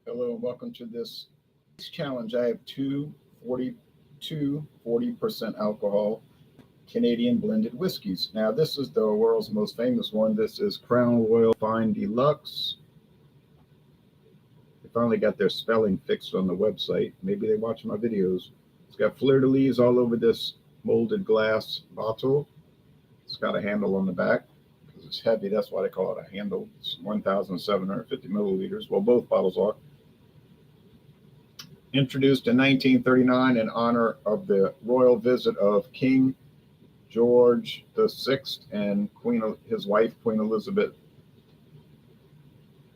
Hello and welcome to this challenge. I have two 40% alcohol Canadian blended whiskeys. Now this is the world's most famous one. This is Crown Royal Fine Deluxe. They finally got their spelling fixed on the website. Maybe they watch my videos. It's got fleur-de-lis all over this molded glass bottle. It's got a handle on the back because it's heavy. That's why they call it a handle. It's 1,750 milliliters. Well, both bottles are. Introduced in 1939 in honor of the royal visit of King George VI and his wife, Queen Elizabeth,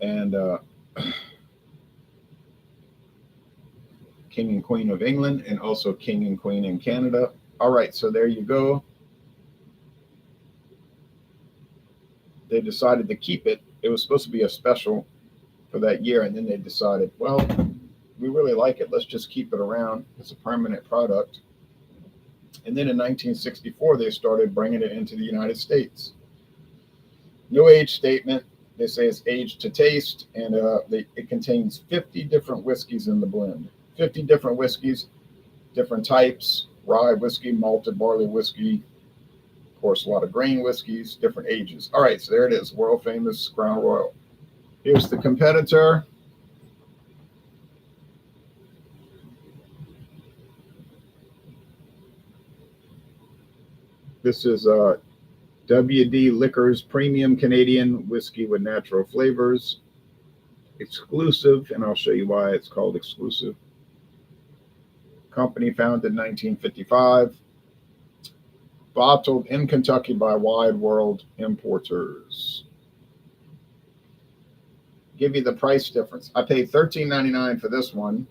and King and Queen of England, and also King and Queen in Canada. All right, so there you go. They decided to keep it. It was supposed to be a special for that year, and then they decided, well, we really like it. Let's just keep it around. It's a permanent product. And then in 1964, they started bringing it into the United States. No age statement. They say it's aged to taste, and it contains 50 different whiskeys in the blend. 50 different whiskeys, different types, rye whiskey, malted barley whiskey, of course, a lot of grain whiskeys, different ages. All right, so there it is, world famous Crown Royal. Here's the competitor. This is WD Liquors Premium Canadian Whiskey with Natural Flavors. Exclusive, and I'll show you why it's called exclusive. Company founded in 1955. Bottled in Kentucky by Wide World Importers. Give you the price difference. I paid $13.99 for this one.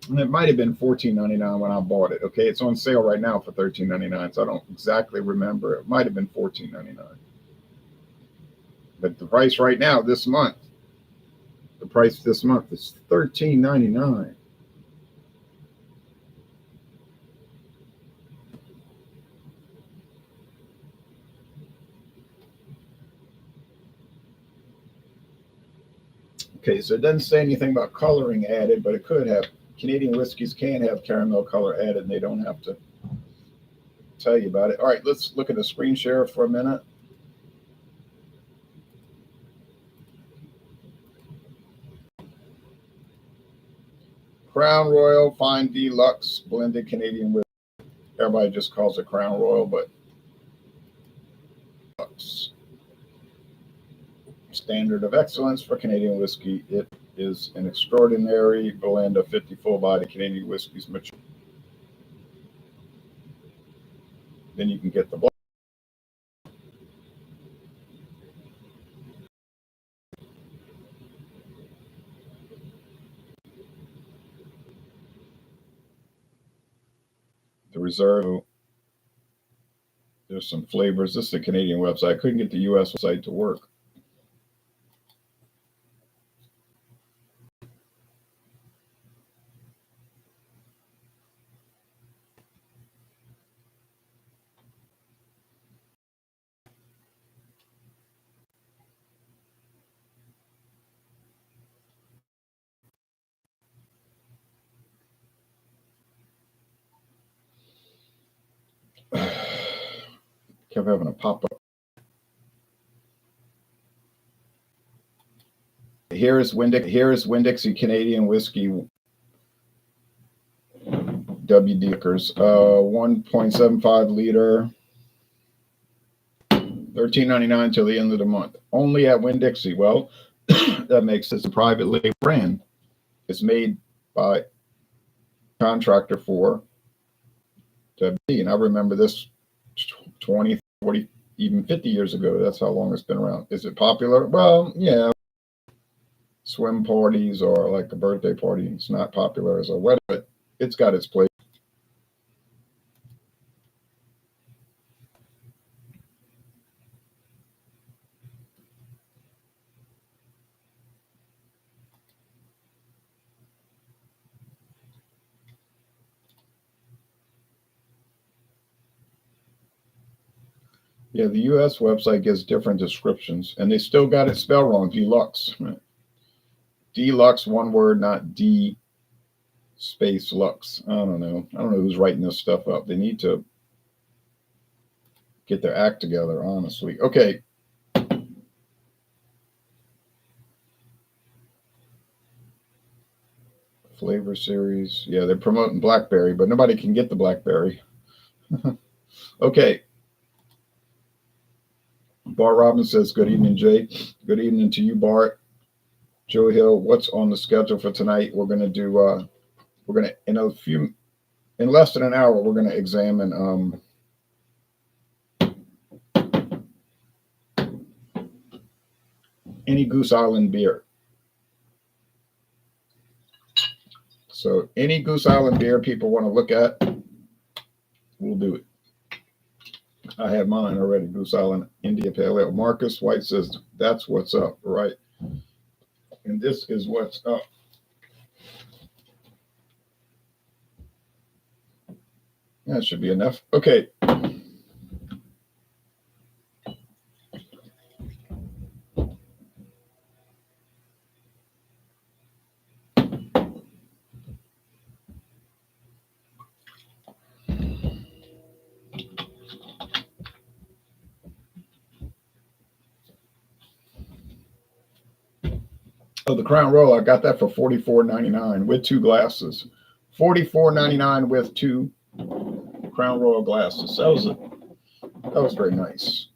And it might have been $14.99 when I bought it. Okay, it's on sale right now for $13.99, so I don't exactly remember. It might have been $14.99. But the price right now, this month, the price this month is $13.99. Okay, so it doesn't say anything about coloring added, but it could have. Canadian whiskeys can have caramel color added, and they don't have to tell you about it. All right, let's look at the screen share for a minute. Crown Royal Fine Deluxe blended Canadian whiskey. Everybody just calls it Crown Royal, but Deluxe. Standard of excellence for Canadian whiskey. It is an extraordinary blend of 50 full-body Canadian whiskeys mature. Then you can get the black. The reserve. There's some flavors. This is a Canadian website. I couldn't get the US website to work. Kept having a pop-up. Here is Winn-Dixie Canadian whiskey WD Liquors, 1.75 liter, $13.99 till the end of the month. Only at Winn-Dixie. Well, that makes this a private label brand. It's made by contractor for WD, and I remember this 20, 40, even 50 years ago. That's how long it's been around. Is it popular? Well, yeah. Swim parties or like a birthday party. It's not popular as a wedding, but it's got its place. Yeah, the US website gives different descriptions, and they still got it spelled wrong, deluxe. Deluxe, one word, not D space Lux. I don't know. I don't know who's writing this stuff up. They need to get their act together, honestly. Okay. Flavor series. Yeah, they're promoting blackberry, but nobody can get the blackberry. Okay. Bart Robbins says, good evening, Jay. Good evening to you, Bart. Joe Hill, what's on the schedule for tonight? We're going to do, we're going to, in less than an hour, we're going to examine any Goose Island beer. So any Goose Island beer people want to look at, we'll do it. I have mine already, Goose Island India Pale Ale. Marcus White says, that's what's up, right? And this is what's up. That should be enough. Okay. Oh, the Crown Royal, I got that for $44.99 with two glasses. $44.99 with two Crown Royal glasses. That was very nice.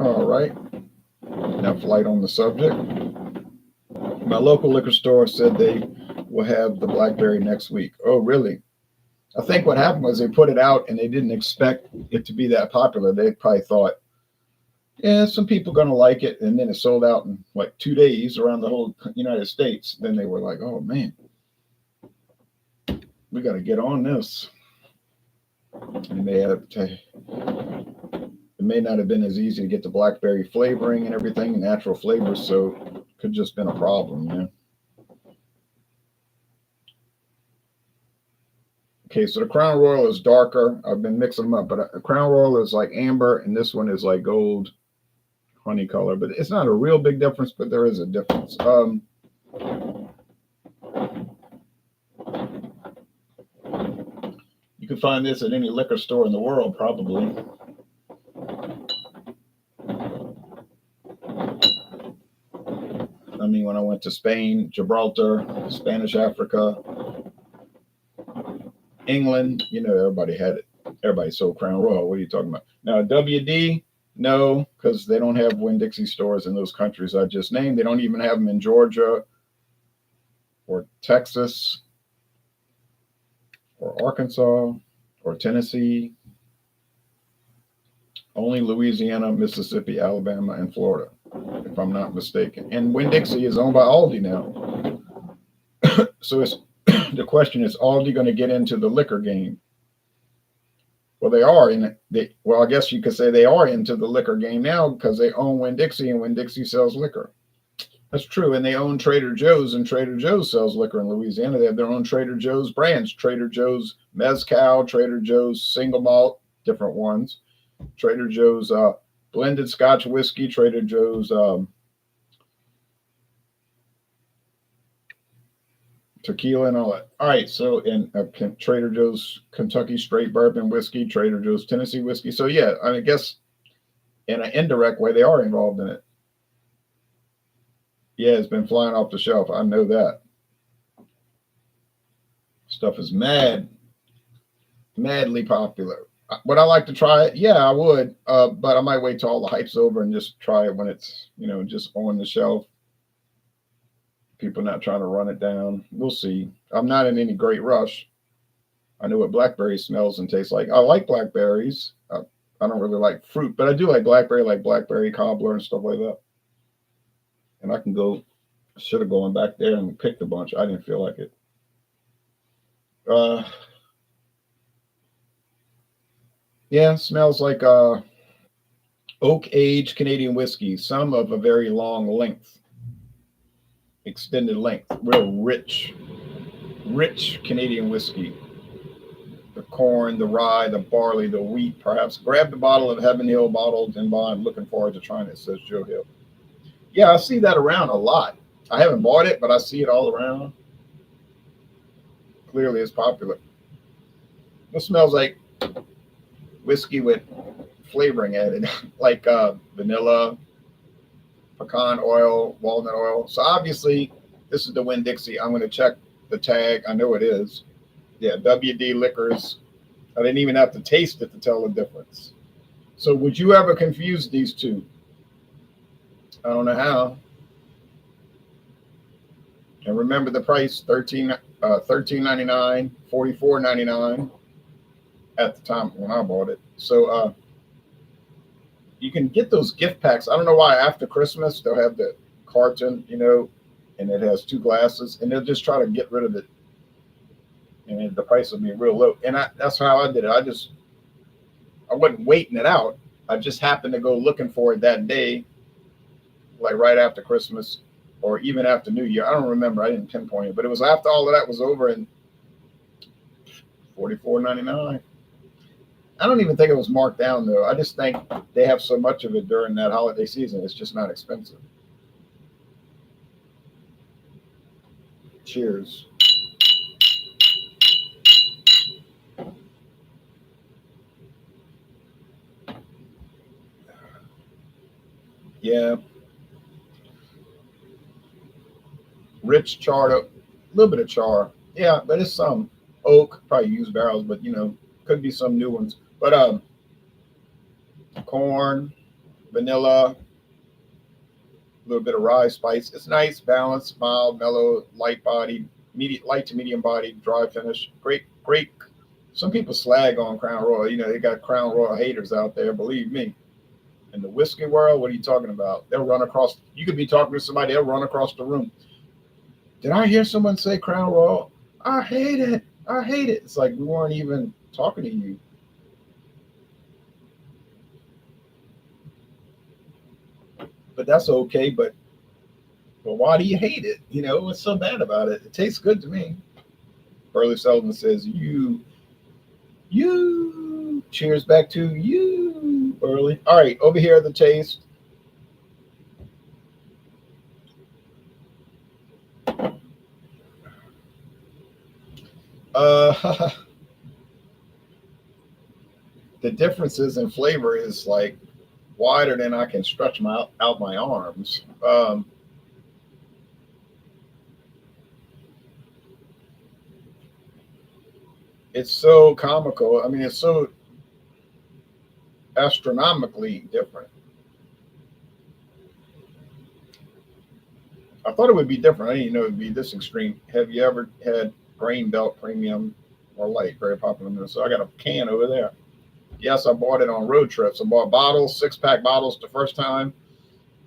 All right. Enough light on the subject. My local liquor store said they will have the blackberry next week. Oh, really? I think what happened was they put it out and they didn't expect it to be that popular. They probably thought, yeah, some people going to like it. And then it sold out in like 2 days around the whole United States. Then they were like, oh, man, we got to get on this. And it may not have been as easy to get the blackberry flavoring and everything, natural flavors. So it could just been a problem, you know. Okay, so the Crown Royal is darker. I've been mixing them up, but the Crown Royal is like amber, and this one is like gold honey color. But it's not a real big difference, but there is a difference. You can find this at any liquor store in the world, probably. I mean, when I went to Spain, Gibraltar, Spanish Africa, England, you know, everybody had it. Everybody sold Crown Royal. What are you talking about? Now, WD, no, because they don't have Winn-Dixie stores in those countries I just named. They don't even have them in Georgia or Texas or Arkansas or Tennessee. Only Louisiana, Mississippi, Alabama, and Florida, if I'm not mistaken. And Winn-Dixie is owned by Aldi now. So it's the question is, Aldi going to get into the liquor game? Well, they are well, I guess you could say they are into the liquor game now because they own Winn-Dixie and Winn-Dixie sells liquor. That's true. And they own Trader Joe's, and Trader Joe's sells liquor in Louisiana. They have their own Trader Joe's brands, Trader Joe's Mezcal, Trader Joe's Single Malt, different ones, Trader Joe's blended Scotch whiskey, Trader Joe's tequila and all that. All right, so in Trader Joe's Kentucky Straight Bourbon Whiskey, Trader Joe's Tennessee Whiskey. So yeah, I guess in an indirect way, they are involved in it. Yeah, it's been flying off the shelf. I know that. Stuff is madly popular. Would I like to try it? Yeah, I would. But I might wait till all the hype's over and just try it when it's, you know, just on the shelf. People not trying to run it down. We'll see. I'm not in any great rush. I know what blackberry smells and tastes like. I like blackberries. I don't really like fruit, but I do like blackberry cobbler and stuff like that. And I can go, should have gone back there and picked a bunch. I didn't feel like it. Yeah, smells like oak aged Canadian whiskey, some of a very long length, extended length, real rich Canadian whiskey. corn, the rye, the barley, the wheat, perhaps. Grab the bottle of Heaven Hill bottled in bond. Looking forward to trying it, says Joe Hill. Yeah, I see that around a lot. I haven't bought it, but I see it all around. Clearly, it's popular. It smells like whiskey with flavoring added, like vanilla, pecan oil, walnut oil. So obviously, this is the Winn-Dixie. I'm going to check the tag. I know it is. Yeah, WD Liquors. I didn't even have to taste it to tell the difference. So would you ever confuse these two? I don't know how. And remember the price, $13.99, $44.99 at the time when I bought it. So you can get those gift packs. I don't know why after Christmas they'll have the carton, and it has 2 glasses, and they'll just try to get rid of it. And the price will be real low. And that's how I did it. I wasn't waiting it out. I just happened to go looking for it that day, like right after Christmas or even after New Year. I don't remember. I didn't pinpoint it, but it was after all of that was over, and $44.99. I don't even think it was marked down, though. I just think they have so much of it during that holiday season. It's just not expensive. Cheers. Yeah. Rich charred, a little bit of char. Yeah, but it's some oak, probably used barrels, but could be some new ones. But corn, vanilla, a little bit of rye spice. It's nice, balanced, mild, mellow, light bodied, light to medium bodied, dry finish. Great. Some people slag on Crown Royal. They got Crown Royal haters out there, believe me. In the whiskey world, what are you talking about? They'll run across. You could be talking to somebody, they'll run across the room. Did I hear someone say Crown Royal? I hate it. It's like we weren't even talking to you. But that's okay. But why do you hate it? What's so bad about it? It tastes good to me. Burley Sullivan says, you. Cheers back to you, Burley. All right, over here, the taste. The differences in flavor is like wider than I can stretch out my arms. It's so comical. I mean, it's so astronomically different. I thought it would be different. I didn't know it would be this extreme. Have you ever had Grain Belt Premium or Light? Very popular. So I got a can over there. Yes, I bought it on road trips. I bought bottles, 6-pack bottles the first time,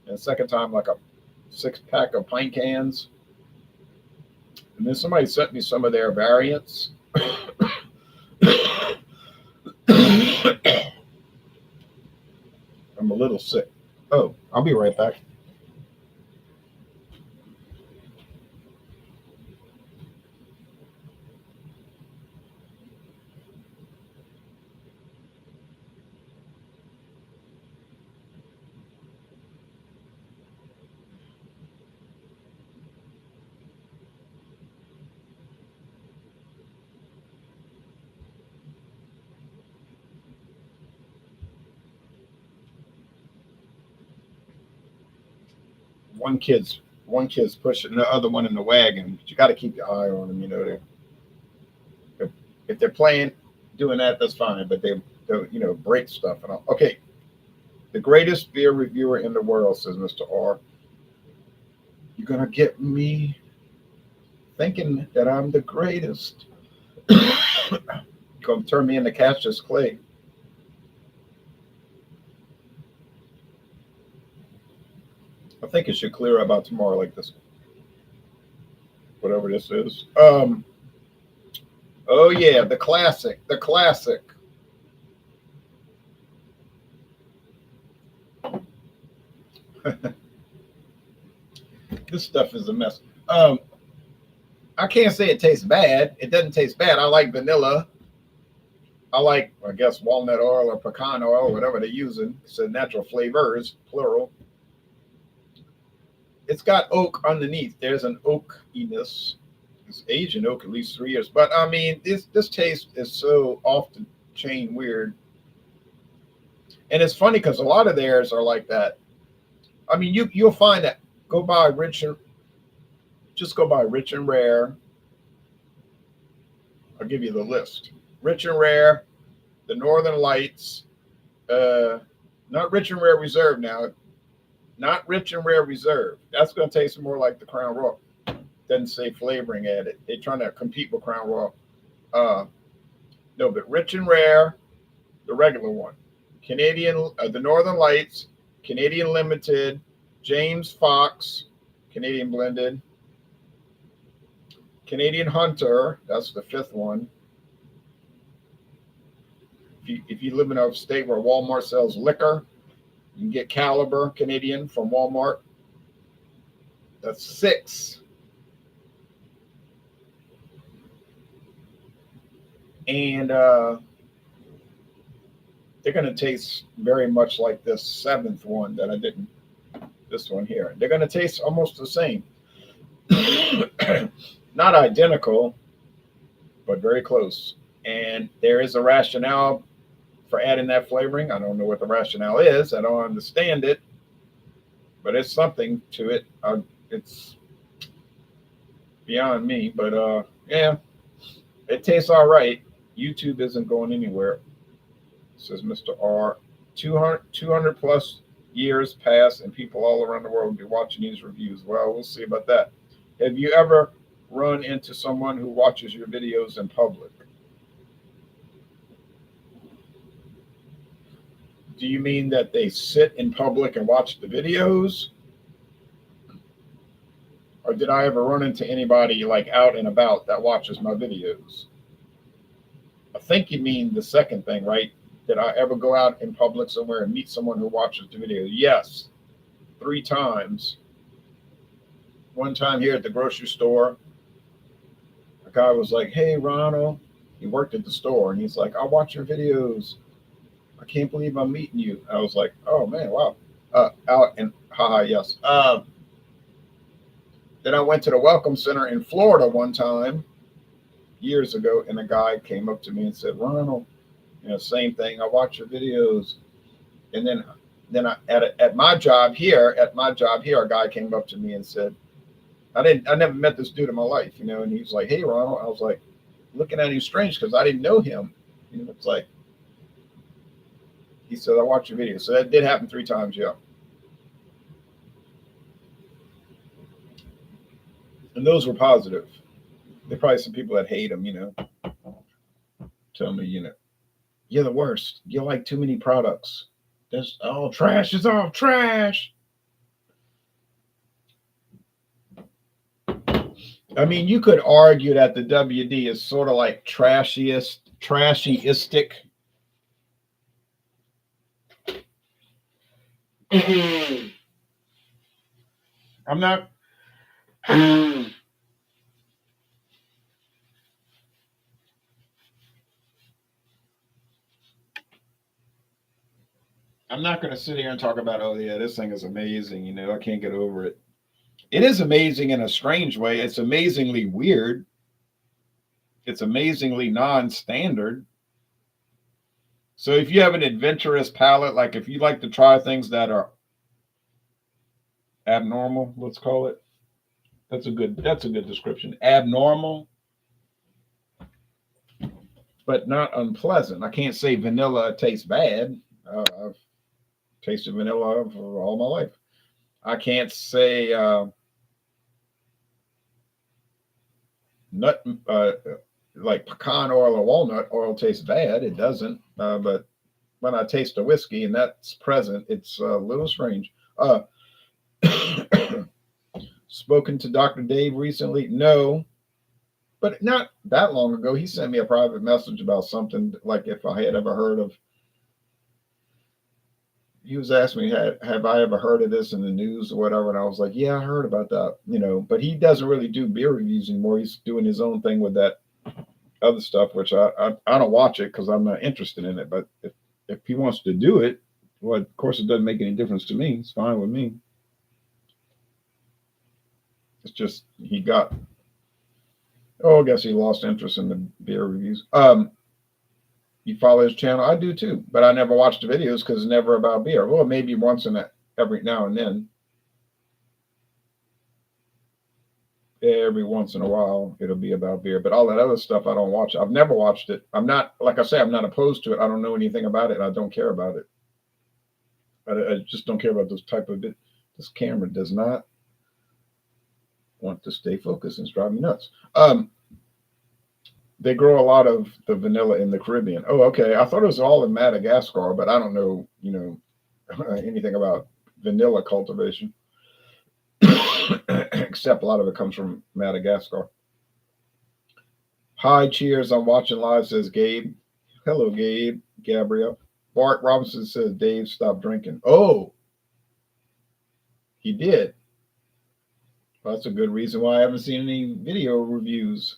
and the second time like a 6-pack of pint cans. And then somebody sent me some of their variants. I'm a little sick. Oh, I'll be right back. One kid's pushing the other one in the wagon, but you got to keep your eye on them. If they're playing, doing that, that's fine. But they break stuff and all. Okay, the greatest beer reviewer in the world, says Mr. R. You're gonna get me thinking that I'm the greatest. Gonna turn me into Cassius Clay. I think it should clear about tomorrow like this. Whatever this is. Oh yeah, the classic. This stuff is a mess. I can't say it tastes bad. It doesn't taste bad. I like vanilla. I like, I guess, walnut oil or pecan oil, whatever they're using. It's a natural flavors, plural. It's got oak underneath. There's an oakiness. It's Asian oak, at least 3 years. But I mean, this taste is so off the chain weird. And it's funny because a lot of theirs are like that. I mean, you'll find that. Go by rich and just go by rich and rare. I'll give you the list. Rich and rare, the Northern Lights, uh, not rich and rare reserve now. Not rich and rare reserve. That's going to taste more like the Crown Royal. Doesn't say flavoring added. They're trying to compete with Crown Royal. Uh, no, but rich and rare, the regular one. Canadian, the Northern Lights, Canadian Limited, James Fox, Canadian Blended, Canadian Hunter. That's the fifth one. If you live in a state where Walmart sells liquor, you can get Caliber Canadian from Walmart. That's 6. And they're going to taste very much like this 7th one that I didn't. This one here. They're going to taste almost the same. Not identical, but very close. And there is a rationale for adding that flavoring. I don't know what the rationale is. I don't understand it, but it's something to it. It's beyond me, but yeah, it tastes all right. YouTube isn't going anywhere, says Mr. R. 200 plus years pass, and people all around the world will be watching these reviews. Well, we'll see about that. Have you ever run into someone who watches your videos in public? Do you mean that they sit in public and watch the videos? Or did I ever run into anybody like out and about that watches my videos? I think you mean the second thing, right? Did I ever go out in public somewhere and meet someone who watches the video? Yes, 3 times. One time here at the grocery store, a guy was like, "Hey, Ronald," he worked at the store, and he's like, "I watch your videos. I can't believe I'm meeting you." I was like, "Oh man, wow." Out and haha, yes. Then I went to the Welcome Center in Florida one time years ago, and a guy came up to me and said, "Ronald, same thing. I watch your videos." And then at my job here, a guy came up to me and said, I never met this dude in my life, and he's like, "Hey, Ronald." I was like, looking at him strange because I didn't know him. It's like, he said, "I watch your videos." So that did happen 3 times, yeah. And those were positive. There are probably some people that hate him, tell me, "You're the worst. You like too many products. That's all trash. It's all trash." I mean, you could argue that the WD is sort of like trashyistic. I'm not. I'm not going to sit here and talk about, "Oh yeah, this thing is amazing." I can't get over it. It is amazing in a strange way. It's amazingly weird. It's amazingly non-standard. So if you have an adventurous palate, like if you like to try things that are abnormal, let's call it. That's a good description. Abnormal, but not unpleasant. I can't say vanilla tastes bad. I've tasted vanilla for all my life. I can't say nut like pecan oil or walnut oil tastes bad. It doesn't. But when I taste a whiskey and that's present, it's a little strange. Spoken to Dr. Dave recently? No, but not that long ago. He sent me a private message about something, like if I had ever heard of. He was asking me, have I ever heard of this in the news or whatever? And I was like, yeah, I heard about that, but he doesn't really do beer reviews anymore. He's doing his own thing with that other stuff, which I don't watch it because I'm not interested in it. But if he wants to do it, well, of course it doesn't make any difference to me. It's fine with me. It's just he got. Oh, I guess he lost interest in the beer reviews. You follow his channel? I do too, but I never watch the videos because it's never about beer. Well, maybe once in every now and then. Every once in a while, it'll be about beer, but all that other stuff I don't watch. I've never watched it. I'm not, like I say, I'm not opposed to it. I don't know anything about it. I don't care about it. I just don't care about those type of bit. This camera does not want to stay focused and it's driving me nuts. They grow a lot of the vanilla in the Caribbean. Oh, okay. I thought it was all in Madagascar, but I don't know, anything about vanilla cultivation. Except a lot of it comes from Madagascar. Hi, cheers. I'm watching live, says Gabe. Hello, Gabe. Gabrielle. Bart Robinson says, Dave, stop drinking. Oh, he did. Well, that's a good reason why I haven't seen any video reviews.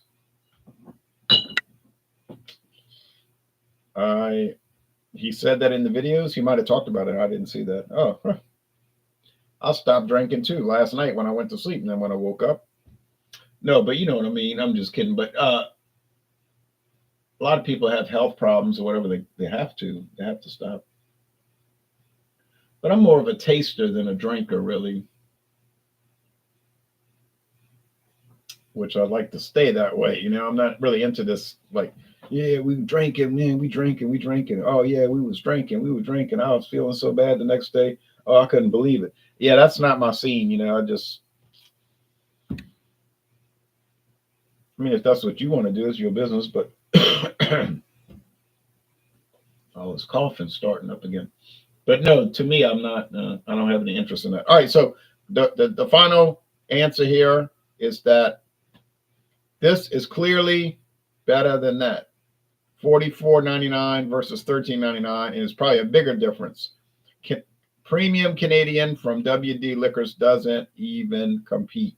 He said that in the videos. He might have talked about it. I didn't see that. Oh, I stopped drinking too last night when I went to sleep, and then when I woke up. No, but you know what I mean. I'm just kidding. But a lot of people have health problems or whatever. They have to stop. But I'm more of a taster than a drinker, really. Which I'd like to stay that way. I'm not really into this, like, yeah, we drinking, man, we drinking. Oh, yeah, we were drinking. I was feeling so bad the next day. Oh, I couldn't believe it. Yeah, that's not my scene. I mean, if that's what you want to do, it's your business, but oh, this coughing starting up again. But no, to me, I'm not, I don't have any interest in that. All right, so the final answer here is that this is clearly better than that. $44.99 versus $13.99, and it's probably a bigger difference. Premium Canadian from WD Liquors doesn't even compete.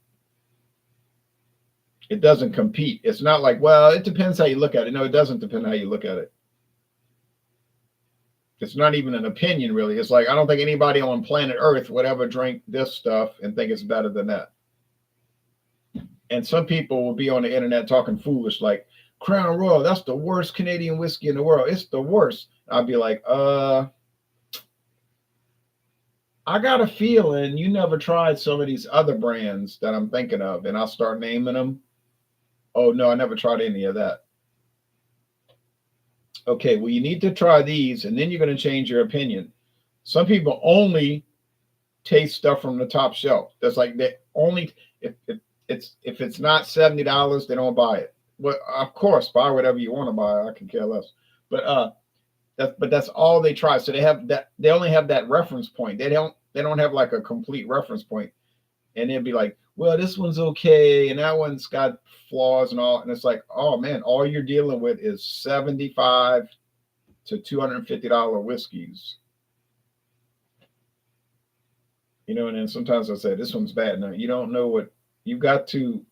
It doesn't compete. It's not like, well, it depends how you look at it. No, it doesn't depend how you look at it. It's not even an opinion, really. It's like, I don't think anybody on planet Earth would ever drink this stuff and think it's better than that. And some people will be on the internet talking foolish, like, Crown Royal, that's the worst Canadian whiskey in the world. It's the worst. I'll be like, I got a feeling you never tried some of these other brands that I'm thinking of. And I'll start naming them. Oh, no, I never tried any of that. Okay, well, you need to try these, and then you're going to change your opinion. Some people only taste stuff from the top shelf. That's like they only, if it's not $70, they don't buy it. Well, of course, buy whatever you want to buy. I can care less. But that's all they try. So they have that. They only have that reference point. They don't have like a complete reference point. And they'd be like, well, this one's okay, and that one's got flaws and all. And it's like, oh man, all you're dealing with is $75 to $250 whiskeys. And then sometimes I say, this one's bad. No, you don't know what you've got to.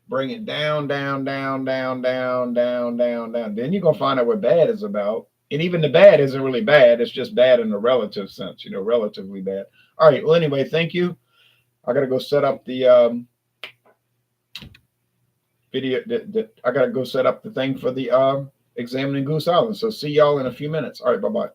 Bring it down. Then you're going to find out what bad is about. And even the bad isn't really bad. It's just bad in a relative sense, relatively bad. All right. Well, anyway, thank you. I got to go set up the video. I got to go set up the thing for the Examining Goose Island. So see y'all in a few minutes. All right. Bye-bye.